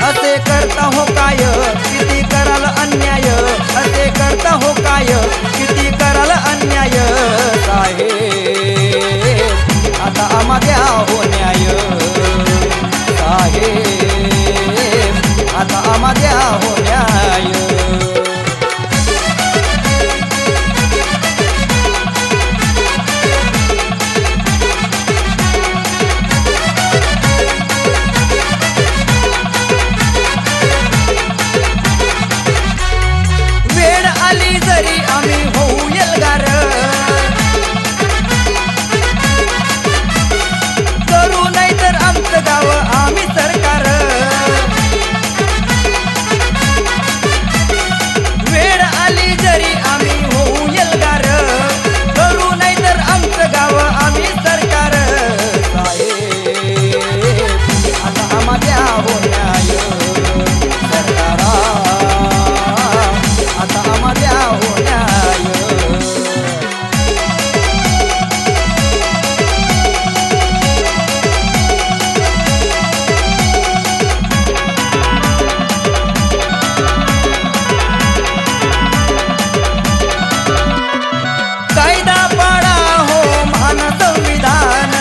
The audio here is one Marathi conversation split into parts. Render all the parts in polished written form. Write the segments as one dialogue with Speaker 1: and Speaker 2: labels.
Speaker 1: असे करता हो काय किती कराल अन्याय, असे करता हो काय किती कराल अन्याय, साहेब आता आम्हा द्या हो न्याय, साहेब आता आम्हा द्या हो न्याय। वेळ आली जरी आम्ही होऊ एल्गार, करू नाही तर आमचं गाव आम्ही सरकार। वेळ आली जरी आम्ही होऊ एल्गार, करू नाही तर आमचं गाव आम्ही सरकार, साहेब आता आम्हा द्या हो न्याय, सरकारा आता आम्हा द्या हो न्याय। कायदा पाळा हो महान संविधान,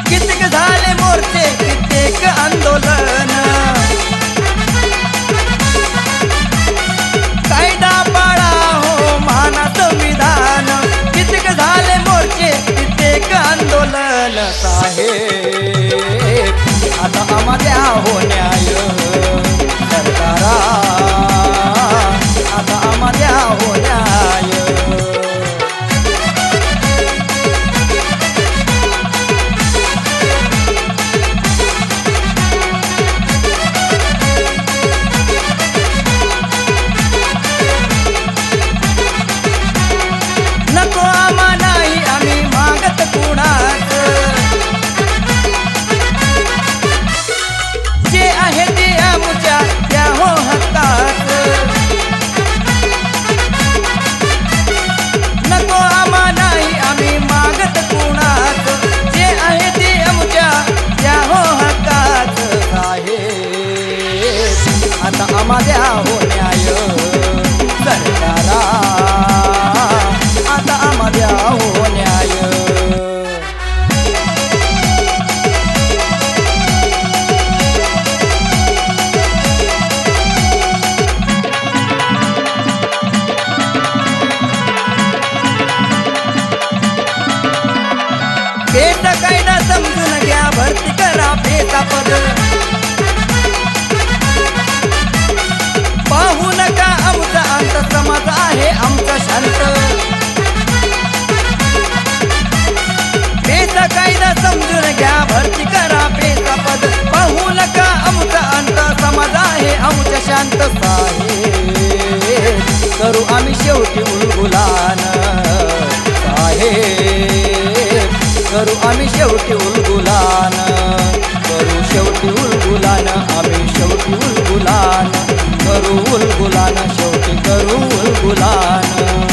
Speaker 1: कित्येक झाले मोर्चे कित्येक आंदोलन, कायदा पाळा हो महान संविधान, कित्येक झाले मोर्चे कित्येक आंदोलन, साहेब आता आम्हा द्या हो न्याय, सरकारा आता आम्हा द्या हो न्याय। नको आम्हा नाही आम्ही मागत कुणाच, जे आहे ते आमच्या त्या हो हक्कात। नको आम्हा नाही आम्ही मागत कुणाच, जे आहे ते आमच्या त्या हो हक्कात, साहेब आता आम्हा द्या हो न्याय, सरकारा आता आम्हा द्या हो न्याय। बेटा कायदा समजून घ्या, भरती करा बेटा पद, पाहू नका आमचा अंत, समाज आहे आमचा शांत। बेटा कायदा समजून घ्या, भरती करा बेटा पद, पाहू नका आमचा अंत, समाज आहे आमचा शांत, साहेब करू आम्ही शेवटी उलगुलान, साहेब करू आम्ही शेवटी उलगुलान, करू शेवटी उलगुलान, आम्ही शेवटी उलगुलान, करू उलगुलान, शेवटी करू उलगुलान।